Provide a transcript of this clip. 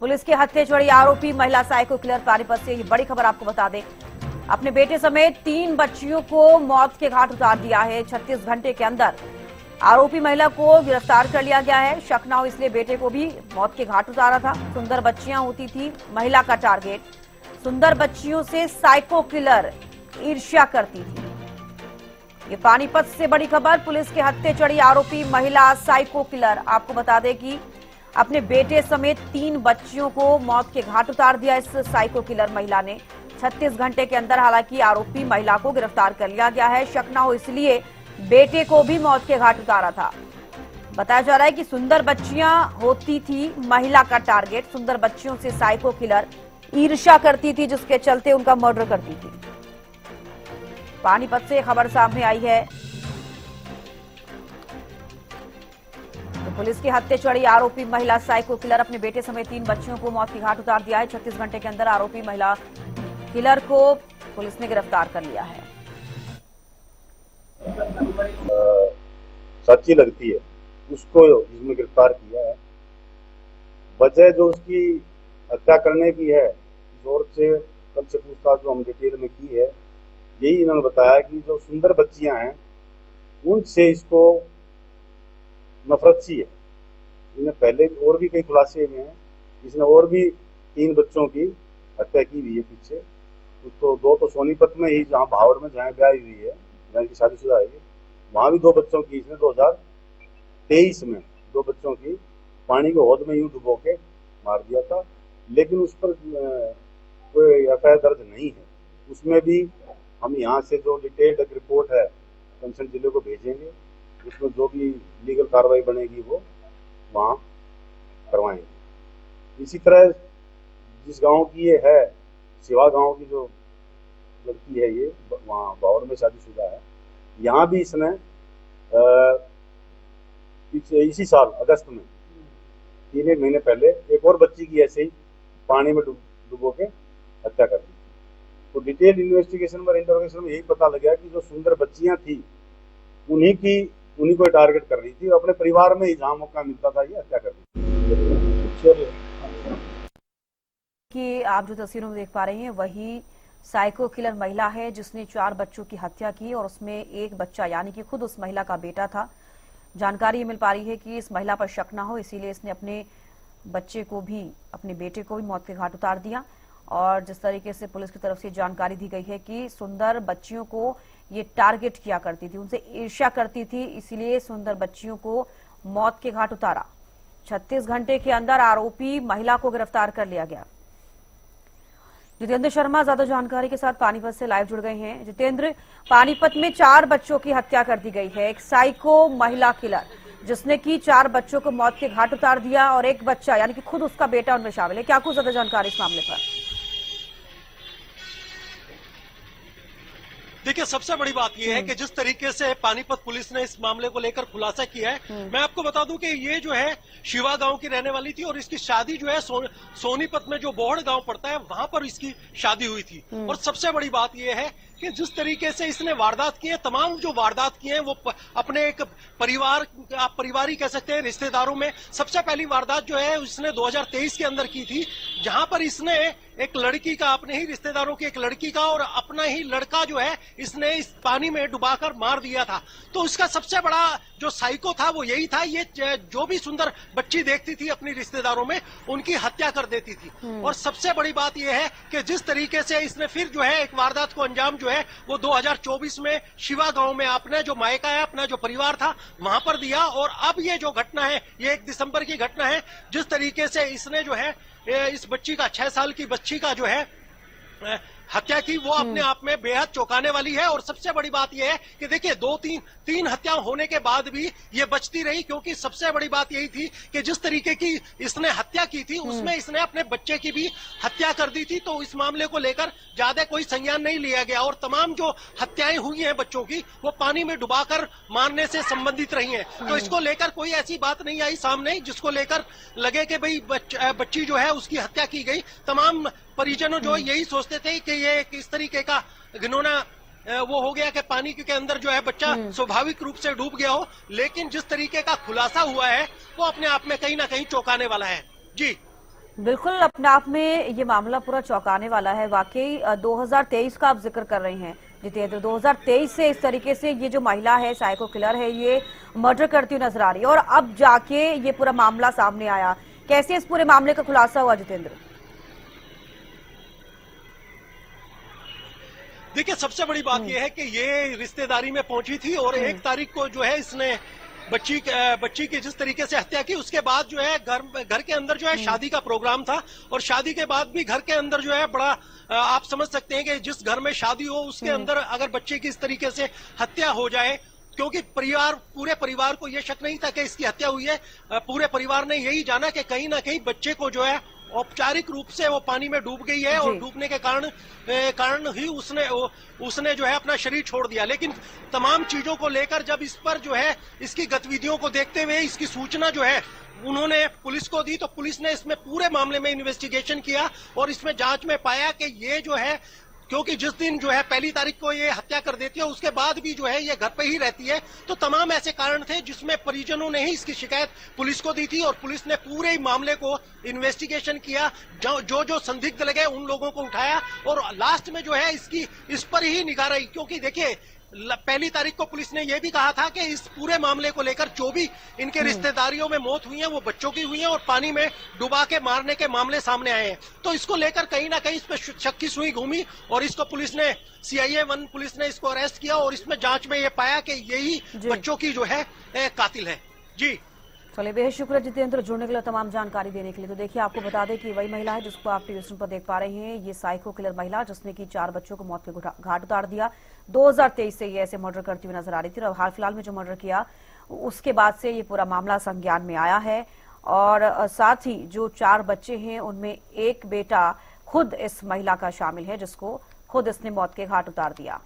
Police के हत्थे चढ़ी आरोपी महिला साइको किलर पानीपत से। ये बड़ी खबर आपको बता दें, अपने बेटे समेत 3 बच्चियों को मौत के घाट उतार दिया है। 36 घंटे के अंदर आरोपी महिला को गिरफ्तार कर लिया गया है। शक न हो इसलिए बेटे को भी मौत के घाट उतारा था। सुंदर बच्चियां होती थी महिला का टारगेट। सुंदर बच्चियों से साइको किलर ईर्ष्या करती थी। ये पानीपत से बड़ी खबर, पुलिस के हत्थे चढ़ी आरोपी महिला साइको किलर। आपको बता दें कि अपने बेटे समेत 3 बच्चियों को मौत के घाट उतार दिया इस साइको किलर महिला ने। 36 घंटे के अंदर हालांकि आरोपी महिला को गिरफ्तार कर लिया गया है। शक न हो इसलिए बेटे को भी मौत के घाट उतारा था। बताया जा रहा है कि सुंदर बच्चियां होती थी महिला का टारगेट। सुंदर बच्चियों से साइको किलर ईर्ष्या करती थी, जिसके चलते उनका मर्डर करती थी। पानीपत से खबर सामने आई है। तो पुलिस के हत्थे चढ़ी आरोपी महिला साइको किलर अपने बेटे समेत 3 बच्चियों को मौत के घाट उतार दिया है। 36 घंटे के अंदर आरोपी महिला किलर को पुलिस ने गिरफ्तार कर लिया है। सच्ची लगती है उसको इसमें गिरफ्तार किया है। वजह जो उसकी हत्या करने की है, जोर से कल से पूछताछ जो हम डिटेल में की है, यही इन्होंने बताया कि जो सुंदर बच्चियां हैं उनसे इसको नफरत सी है। इन्हें पहले और भी कई खुलासे हुए हैं। इसने और भी 3 बच्चों की हत्या की हुई है पीछे। तो 2 तो सोनीपत में ही, जहाँ भावड़ में जहाँ ब्याह हुई है, जहाँ की शादीशुदा है, वहां भी 2 बच्चों की इसने 2023 में 2 बच्चों की पानी के हौद में यूं डुबो के मार दिया था। लेकिन उस पर कोई एफआईआर दर्ज नहीं है। उसमें भी हम यहाँ से जो डिटेल्ड रिपोर्ट है कंसर्न जिले को भेजेंगे। उसमें जो भी लीगल कार्रवाई बनेगी वो वहाँ करवाएंगे। इसी तरह जिस गांव की ये है, सिवा गांव की जो लड़की है, ये वहाँ भावड़ में शादीशुदा है, यहाँ भी इसने इसी साल अगस्त में 3 महीने पहले एक और बच्ची की ऐसे ही पानी में डुबो के हत्या कर दी। तो डिटेल इन्वेस्टिगेशन और इंटरोगेशन में यही पता लगा कि जो सुंदर बच्चियां थी उन्हीं को टारगेट कर रही थी और अपने परिवार में ही जहां मौका मिलता था ये हत्या कर दी थी। कि आप जो तस्वीरों में देख पा रहे हैं वही साइको किलर महिला है जिसने 4 बच्चों की हत्या की और उसमें एक बच्चा यानी कि खुद उस महिला का बेटा था। जानकारी ये मिल पा रही है कि इस महिला पर शक न हो इसीलिए इसने अपने बच्चे को भी, अपने बेटे को भी मौत के घाट उतार दिया। और जिस तरीके से पुलिस की तरफ से जानकारी दी गई है कि सुंदर बच्चियों को ये टारगेट किया करती थी, उनसे ईर्ष्या करती थी, इसीलिए सुंदर बच्चियों को मौत के घाट उतारा। 36 घंटे के अंदर आरोपी महिला को गिरफ्तार कर लिया गया। जितेंद्र शर्मा ज्यादा जानकारी के साथ पानीपत से लाइव जुड़ गए हैं। जितेंद्र, पानीपत में 4 बच्चों की हत्या कर दी गई है। एक साइको महिला किलर जिसने की 4 बच्चों को मौत के घाट उतार दिया और एक बच्चा यानी कि खुद उसका बेटा उनमें शामिल है। क्या कुछ ज्यादा जानकारी इस मामले पर? देखिए, सबसे बड़ी बात यह है कि जिस तरीके से पानीपत पुलिस ने इस मामले को लेकर खुलासा किया है, मैं आपको बता दूं कि ये जो है शिवा गांव की रहने वाली थी और इसकी शादी जो है सोनीपत में जो बोहड़ गांव पड़ता है वहां पर इसकी शादी हुई थी। और सबसे बड़ी बात यह है कि जिस तरीके से इसने वारदात किए, तमाम जो वारदात किए हैं वो अपने एक परिवार, आप परिवार ही कह सकते हैं, रिश्तेदारों में। सबसे पहली वारदात जो है इसने 2023 के अंदर की थी, जहां पर इसने एक लड़की का, अपने ही रिश्तेदारों की एक लड़की का और अपना ही लड़का जो है इसने इस पानी में डुबाकर मार दिया था। तो इसका सबसे बड़ा जो साइको था वो यही था, ये जो भी सुंदर बच्ची देखती थी अपनी रिश्तेदारों में उनकी हत्या कर देती थी। और सबसे बड़ी बात यह है कि जिस तरीके से इसने फिर जो है एक वारदात को अंजाम जो है वो 2024 में शिवा गांव में अपने जो मायका है, अपना जो परिवार था वहां पर दिया। और अब ये जो घटना है ये 1 दिसंबर की घटना है। जिस तरीके से इसने जो है इस बच्ची का, 6 साल की बच्ची का जो है हत्या की, वो अपने आप में बेहद चौंकाने वाली है। और सबसे बड़ी बात यह है कि देखिए 2-3 हत्या होने के बाद भी ये बचती रही, क्योंकि सबसे बड़ी बात यही थी कि जिस तरीके की इसने हत्या की थी उसमें इसने अपने बच्चे की भी हत्या कर दी थी। तो इस मामले को लेकर ज्यादा कोई संज्ञान नहीं लिया गया और तमाम जो हत्याएं हुई हैं बच्चों की वो पानी में डुबाकर मारने से संबंधित रही हैं। तो इसको लेकर कोई ऐसी बात नहीं आई सामने जिसको लेकर लगे कि भाई बच्ची जो है उसकी हत्या की गई। तमाम परिजनों जो यही सोचते थे कि ये किस तरीके का घिनौना वो हो गया कि पानी के अंदर जो है बच्चा स्वाभाविक रूप से डूब गया हो। लेकिन जिस तरीके का खुलासा हुआ है वो अपने आप में कहीं ना कहीं चौंकाने वाला है। जी बिल्कुल, अपने आप में ये मामला पूरा चौंकाने वाला है। वाकई 2023 का आप जिक्र कर रहे हैं जितेंद्र, 2023 से इस तरीके से ये जो महिला है, साइको किलर है, ये मर्डर करती हुई नजर आ रही है और अब जाके ये पूरा मामला सामने आया। कैसे इस पूरे मामले का खुलासा हुआ जितेंद्र? देखिए, सबसे बड़ी बात यह है कि ये रिश्तेदारी में पहुंची थी और 1 तारीख को जो है इसने बच्ची की जिस तरीके से हत्या की, उसके बाद जो है घर के अंदर जो है शादी का प्रोग्राम था और शादी के बाद भी घर के अंदर जो है बड़ा आप समझ सकते हैं कि जिस घर में शादी हो उसके अंदर अगर बच्चे की इस तरीके से हत्या हो जाए, क्योंकि पूरे परिवार को यह शक नहीं था कि इसकी हत्या हुई है। पूरे परिवार ने यही जाना कि कहीं ना कहीं बच्चे को जो है औपचारिक रूप से वो पानी में डूब गई है और डूबने के कारण ही उसने जो है अपना शरीर छोड़ दिया। लेकिन तमाम चीजों को लेकर जब इस पर जो है इसकी गतिविधियों को देखते हुए इसकी सूचना जो है उन्होंने पुलिस को दी, तो पुलिस ने इसमें पूरे मामले में इन्वेस्टिगेशन किया और इसमें जांच में पाया कि ये जो है, क्योंकि जिस दिन जो है 1 तारीख को ये हत्या कर देती है उसके बाद भी जो है ये घर पे ही रहती है, तो तमाम ऐसे कारण थे जिसमें परिजनों ने ही इसकी शिकायत पुलिस को दी थी और पुलिस ने पूरे मामले को इन्वेस्टिगेशन किया, जो संदिग्ध लगे उन लोगों को उठाया और लास्ट में जो है इस पर ही निगाह रही। क्योंकि देखिए 1 तारीख को पुलिस ने यह भी कहा था कि इस पूरे मामले को लेकर जो भी इनके रिश्तेदारियों में मौत हुई है वो बच्चों की हुई है और पानी में डुबा के मारने के मामले सामने आए हैं। तो इसको लेकर कहीं ना कहीं इस पर शक की सुई घूमी और इसको पुलिस ने CIA 1 पुलिस ने इसको अरेस्ट किया और इसमें जांच में ये पाया कि यही बच्चों की जो है कातिल है। जी चलिए, बेहद शुक्रिया जितेंद्र जुड़ने के लिए, तमाम जानकारी देने के लिए। तो देखिए, आपको बता दें कि वही महिला है जिसको आप टीवी स्क्रीन पर देख पा रहे हैं, ये साइको किलर महिला जिसने की 4 बच्चों को मौत के घाट उतार दिया। 2023 से ये ऐसे मर्डर करती हुई नजर आ रही थी और हाल फिलहाल में जो मर्डर किया उसके बाद से ये पूरा मामला संज्ञान में आया है और साथ ही जो 4 बच्चे हैं उनमें एक बेटा खुद इस महिला का शामिल है जिसको खुद इसने मौत के घाट उतार दिया।